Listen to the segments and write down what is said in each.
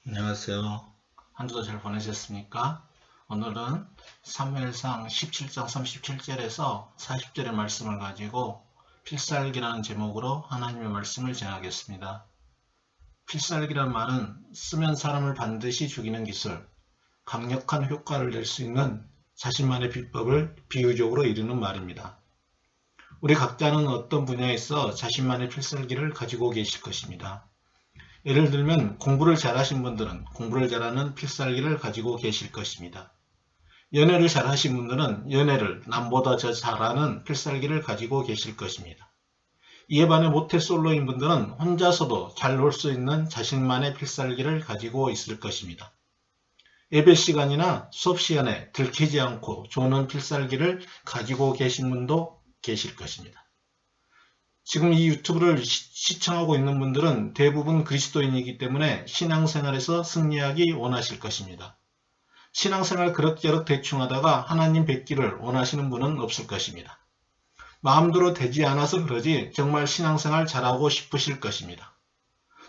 안녕하세요. 한 주도 잘 보내셨습니까? 오늘은 사무엘상 17장 37절에서 40절의 말씀을 가지고 필살기라는 제목으로 하나님의 말씀을 전하겠습니다. 필살기란 말은 쓰면 사람을 반드시 죽이는 기술, 강력한 효과를 낼 수 있는 자신만의 비법을 비유적으로 이루는 말입니다. 우리 각자는 어떤 분야에 있어 자신만의 필살기를 가지고 계실 것입니다. 예를 들면 공부를 잘하신 분들은 공부를 잘하는 필살기를 가지고 계실 것입니다. 연애를 잘하신 분들은 연애를 남보다 더 잘하는 필살기를 가지고 계실 것입니다. 이에 반해 모태솔로인 분들은 혼자서도 잘 놀 수 있는 자신만의 필살기를 가지고 있을 것입니다. 예배 시간이나 수업 시간에 들키지 않고 조는 필살기를 가지고 계신 분도 계실 것입니다. 지금 이 유튜브를 시청하고 있는 분들은 대부분 그리스도인이기 때문에 신앙생활에서 승리하기 원하실 것입니다. 신앙생활 그럭저럭 대충 하다가 하나님 뵙기를 원하시는 분은 없을 것입니다. 마음대로 되지 않아서 그러지 정말 신앙생활 잘하고 싶으실 것입니다.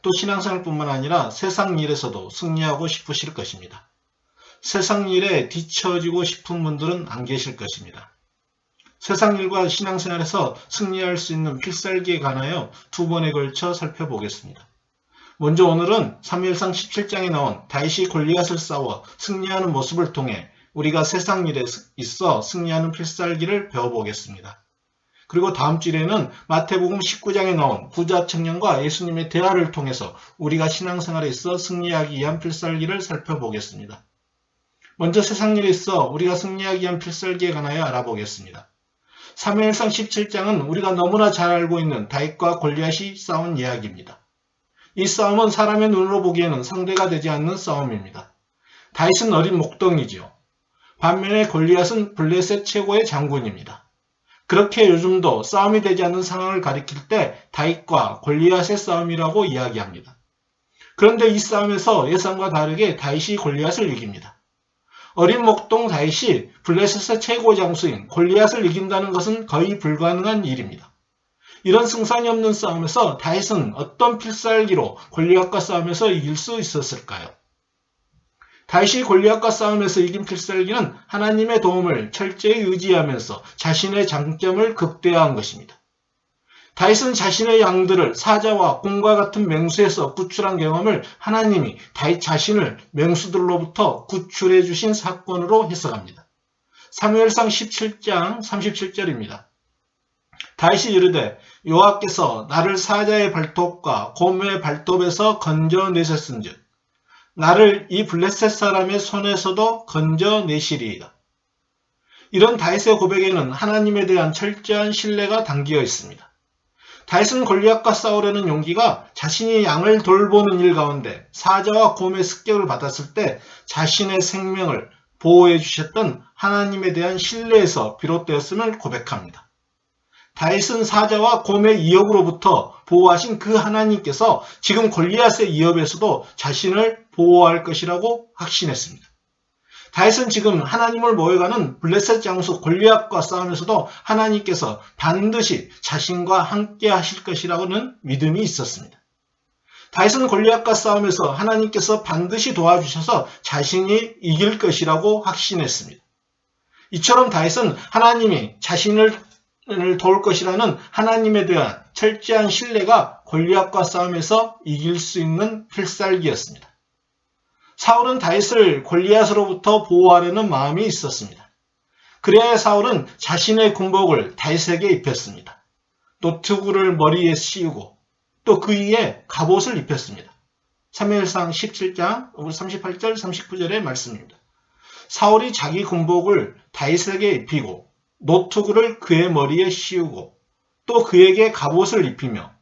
또 신앙생활뿐만 아니라 세상 일에서도 승리하고 싶으실 것입니다. 세상 일에 뒤처지고 싶은 분들은 안 계실 것입니다. 세상 일과 신앙생활에서 승리할 수 있는 필살기에 관하여 두 번에 걸쳐 살펴보겠습니다. 먼저 오늘은 사무엘상 17장에 나온 다윗이 골리앗을 싸워 승리하는 모습을 통해 우리가 세상 일에 있어 승리하는 필살기를 배워보겠습니다. 그리고 다음 주에는 마태복음 19장에 나온 부자 청년과 예수님의 대화를 통해서 우리가 신앙생활에 있어 승리하기 위한 필살기를 살펴보겠습니다. 먼저 세상 일에 있어 우리가 승리하기 위한 필살기에 관하여 알아보겠습니다. 사무엘상 17장은 우리가 너무나 잘 알고 있는 다윗과 골리앗이 싸운 이야기입니다. 이 싸움은 사람의 눈으로 보기에는 상대가 되지 않는 싸움입니다. 다윗은 어린 목동이지요. 반면에 골리앗은 블레셋 최고의 장군입니다. 그렇게 요즘도 싸움이 되지 않는 상황을 가리킬 때 다윗과 골리앗의 싸움이라고 이야기합니다. 그런데 이 싸움에서 예상과 다르게 다윗이 골리앗을 이깁니다. 어린 목동 다윗이 블레셋의 최고 장수인 골리앗을 이긴다는 것은 거의 불가능한 일입니다. 이런 승산이 없는 싸움에서 다윗은 어떤 필살기로 골리앗과 싸움에서 이길 수 있었을까요? 다윗이 골리앗과 싸움에서 이긴 필살기는 하나님의 도움을 철저히 의지하면서 자신의 장점을 극대화한 것입니다. 다윗은 자신의 양들을 사자와 곰과 같은 맹수에서 구출한 경험을 하나님이 다윗 자신을 맹수들로부터 구출해 주신 사건으로 해석합니다. 사무엘상 17장 37절입니다. 다윗이 이르되 여호와께서 나를 사자의 발톱과 곰의 발톱에서 건져내셨은즉 나를 이 블레셋 사람의 손에서도 건져내시리이다. 이런 다윗의 고백에는 하나님에 대한 철저한 신뢰가 담겨 있습니다. 다윗은 골리앗과 싸우려는 용기가 자신이 양을 돌보는 일 가운데 사자와 곰의 습격을 받았을 때 자신의 생명을 보호해 주셨던 하나님에 대한 신뢰에서 비롯되었음을 고백합니다. 다윗은 사자와 곰의 위협으로부터 보호하신 그 하나님께서 지금 골리앗의 위협에서도 자신을 보호할 것이라고 확신했습니다. 다윗은 지금 하나님을 모여가는 블레셋 장수 골리앗과 싸움에서도 하나님께서 반드시 자신과 함께 하실 것이라고는 믿음이 있었습니다. 다윗은 골리앗과 싸움에서 하나님께서 반드시 도와주셔서 자신이 이길 것이라고 확신했습니다. 이처럼 다윗은 하나님이 자신을 도울 것이라는 하나님에 대한 철저한 신뢰가 골리앗과 싸움에서 이길 수 있는 필살기였습니다. 사울은 다윗을 골리앗으로부터 보호하려는 마음이 있었습니다. 그래야 사울은 자신의 군복을 다윗에게 입혔습니다. 노트구를 머리에 씌우고 또 그 위에 갑옷을 입혔습니다. 사무엘상 17장 38절 39절의 말씀입니다. 사울이 자기 군복을 다윗에게 입히고 노트구를 그의 머리에 씌우고 또 그에게 갑옷을 입히며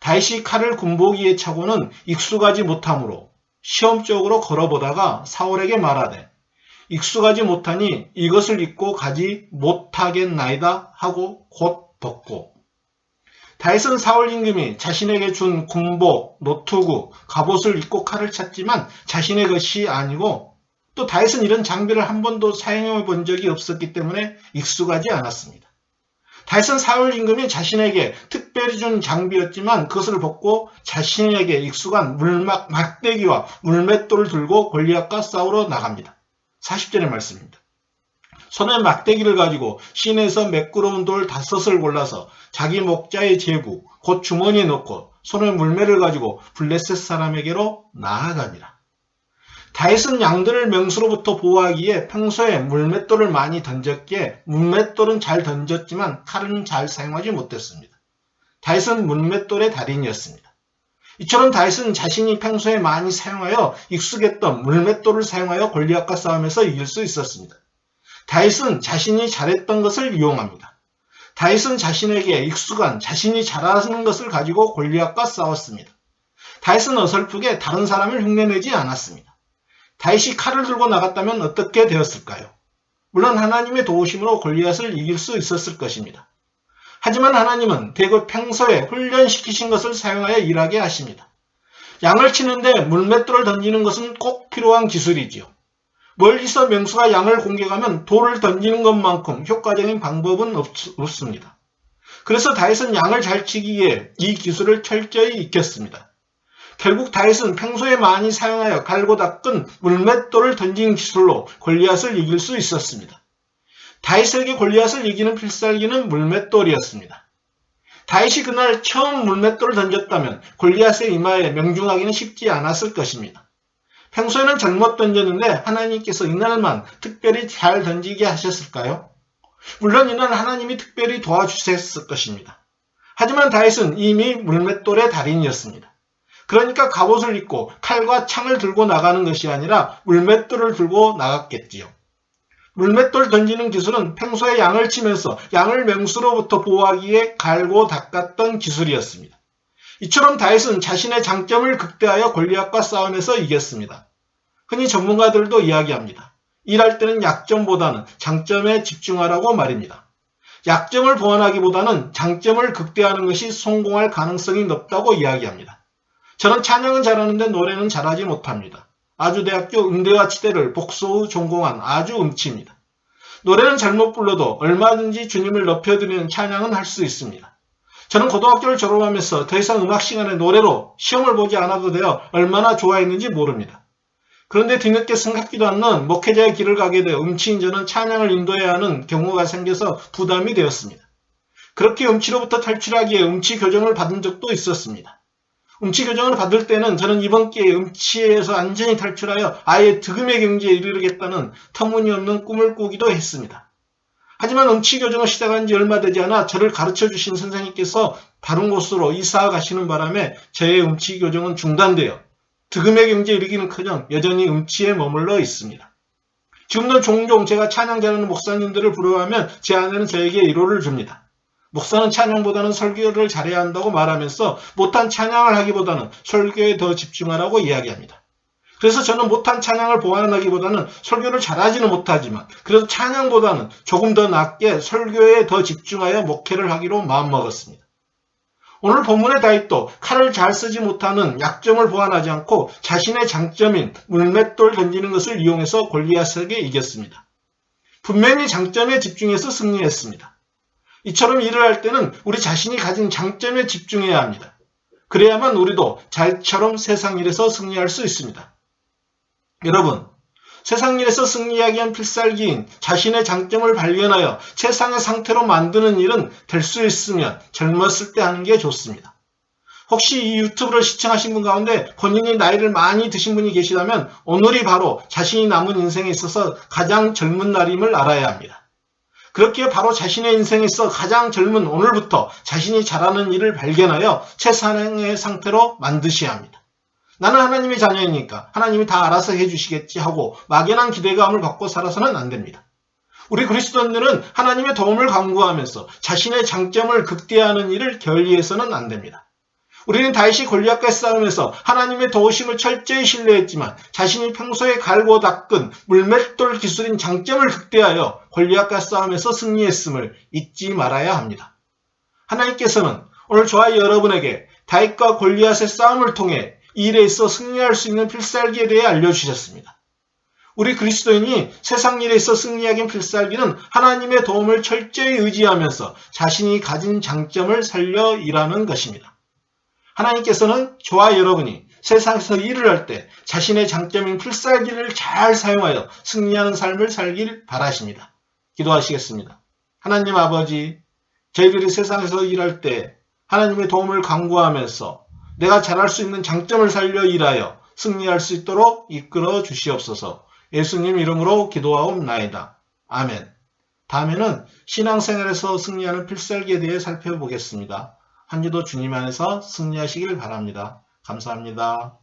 다윗이 칼을 군복 위에 차고는 익숙하지 못하므로 시험적으로 걸어보다가 사울에게 말하되 익숙하지 못하니 이것을 입고 가지 못하겠나이다 하고 곧 벗고 다윗은 사울 임금이 자신에게 준 군복, 노트구, 갑옷을 입고 칼을 찼지만 자신의 것이 아니고 또 다윗은 이런 장비를 한 번도 사용해 본 적이 없었기 때문에 익숙하지 않았습니다. 다윗은 사울 임금이 자신에게 특별히 준 장비였지만 그것을 벗고 자신에게 익숙한 막대기와 물맷돌을 들고 골리앗과 싸우러 나갑니다. 40절의 말씀입니다. 손에 막대기를 가지고 시내에서 매끄러운 돌 5을 골라서 자기 목자의 제구 곧 주머니에 넣고 손에 물매를 가지고 블레셋 사람에게로 나아가니라. 다윗은 양들을 맹수로부터 보호하기에 평소에 물맷돌을 많이 던졌기에 물맷돌은 잘 던졌지만 칼은 잘 사용하지 못했습니다. 다윗은 물맷돌의 달인이었습니다. 이처럼 다윗은 자신이 평소에 많이 사용하여 익숙했던 물맷돌을 사용하여 골리앗과 싸움에서 이길 수 있었습니다. 다윗은 자신이 잘했던 것을 이용합니다. 다윗은 자신에게 익숙한 자신이 잘하는 것을 가지고 골리앗과 싸웠습니다. 다윗은 어설프게 다른 사람을 흉내내지 않았습니다. 다윗이 칼을 들고 나갔다면 어떻게 되었을까요? 물론 하나님의 도우심으로 골리앗을 이길 수 있었을 것입니다. 하지만 하나님은 대거 평소에 훈련시키신 것을 사용하여 일하게 하십니다. 양을 치는데 물맷돌을 던지는 것은 꼭 필요한 기술이지요. 멀리서 맹수가 양을 공격하면 돌을 던지는 것만큼 효과적인 방법은 없습니다. 그래서 다윗은 양을 잘 치기 위해 이 기술을 철저히 익혔습니다. 결국 다윗은 평소에 많이 사용하여 갈고 닦은 물맷돌을 던지는 기술로 골리앗을 이길 수 있었습니다. 다윗에게 골리앗을 이기는 필살기는 물맷돌이었습니다. 다윗이 그날 처음 물맷돌을 던졌다면 골리앗의 이마에 명중하기는 쉽지 않았을 것입니다. 평소에는 잘못 던졌는데 하나님께서 이날만 특별히 잘 던지게 하셨을까요? 물론 이날 하나님이 특별히 도와주셨을 것입니다. 하지만 다윗은 이미 물맷돌의 달인이었습니다. 그러니까 갑옷을 입고 칼과 창을 들고 나가는 것이 아니라 물맷돌을 들고 나갔겠지요. 물맷돌 던지는 기술은 평소에 양을 치면서 양을 맹수로부터 보호하기 위해 갈고 닦았던 기술이었습니다. 이처럼 다윗은 자신의 장점을 극대화하여 골리앗과 싸움에서 이겼습니다. 흔히 전문가들도 이야기합니다. 일할 때는 약점보다는 장점에 집중하라고 말입니다. 약점을 보완하기보다는 장점을 극대화하는 것이 성공할 가능성이 높다고 이야기합니다. 저는 찬양은 잘하는데 노래는 잘하지 못합니다. 아주대학교 음대와 치대를 복수 후 전공한 아주 음치입니다. 노래는 잘못 불러도 얼마든지 주님을 높여드리는 찬양은 할 수 있습니다. 저는 고등학교를 졸업하면서 더 이상 음악 시간에 노래로 시험을 보지 않아도 되어 얼마나 좋아했는지 모릅니다. 그런데 뒤늦게 생각지도 않는 목회자의 길을 가게 되어 음치인 저는 찬양을 인도해야 하는 경우가 생겨서 부담이 되었습니다. 그렇게 음치로부터 탈출하기 위해 음치 교정을 받은 적도 있었습니다. 음치 교정을 받을 때는 저는 이번 기회에 음치에서 완전히 탈출하여 아예 득음의 경지에 이르겠다는 터무니없는 꿈을 꾸기도 했습니다. 하지만 음치 교정을 시작한 지 얼마 되지 않아 저를 가르쳐 주신 선생님께서 다른 곳으로 이사 가시는 바람에 저의 음치 교정은 중단되어 득음의 경지에 이르기는커녕 여전히 음치에 머물러 있습니다. 지금도 종종 제가 찬양 잘하는 목사님들을 부러워하면 제 아내는 저에게 위로를 줍니다. 목사는 찬양보다는 설교를 잘해야 한다고 말하면서 못한 찬양을 하기보다는 설교에 더 집중하라고 이야기합니다. 그래서 저는 못한 찬양을 보완하기보다는 설교를 잘하지는 못하지만 그래도 찬양보다는 조금 더 낫게 설교에 더 집중하여 목회를 하기로 마음먹었습니다. 오늘 본문의 다윗도 칼을 잘 쓰지 못하는 약점을 보완하지 않고 자신의 장점인 물맷돌 던지는 것을 이용해서 골리앗에게 이겼습니다. 분명히 장점에 집중해서 승리했습니다. 이처럼 일을 할 때는 우리 자신이 가진 장점에 집중해야 합니다. 그래야만 우리도 잘처럼 세상 일에서 승리할 수 있습니다. 여러분, 세상 일에서 승리하기 위한 필살기인 자신의 장점을 발견하여 최상의 상태로 만드는 일은 될 수 있으면 젊었을 때 하는 게 좋습니다. 혹시 이 유튜브를 시청하신 분 가운데 본인이 나이를 많이 드신 분이 계시다면 오늘이 바로 자신이 남은 인생에 있어서 가장 젊은 날임을 알아야 합니다. 그렇기에 바로 자신의 인생에 있어 가장 젊은 오늘부터 자신이 잘하는 일을 발견하여 최상의 상태로 만드셔야 합니다. 나는 하나님의 자녀이니까 하나님이 다 알아서 해주시겠지 하고 막연한 기대감을 갖고 살아서는 안 됩니다. 우리 그리스도인들은 하나님의 도움을 간구하면서 자신의 장점을 극대화하는 일을 게을리해서는 안 됩니다. 우리는 다윗이 골리앗과의 싸움에서 하나님의 도우심을 철저히 신뢰했지만 자신이 평소에 갈고 닦은 물맷돌 기술인 장점을 극대화하여 골리앗과 싸움에서 승리했음을 잊지 말아야 합니다. 하나님께서는 오늘 저와 여러분에게 다윗과 골리앗의 싸움을 통해 이 일에 있어 승리할 수 있는 필살기에 대해 알려주셨습니다. 우리 그리스도인이 세상 일에 있어 승리하기 필살기는 하나님의 도움을 철저히 의지하면서 자신이 가진 장점을 살려 일하는 것입니다. 하나님께서는 저와 여러분이 세상에서 일을 할 때 자신의 장점인 필살기를 잘 사용하여 승리하는 삶을 살길 바라십니다. 기도하시겠습니다. 하나님 아버지, 저희들이 세상에서 일할 때 하나님의 도움을 간구하면서 내가 잘할 수 있는 장점을 살려 일하여 승리할 수 있도록 이끌어 주시옵소서. 예수님 이름으로 기도하옵나이다. 아멘. 다음에는 신앙생활에서 승리하는 필살기에 대해 살펴보겠습니다. 한 주도 주님 안에서 승리하시길 바랍니다. 감사합니다.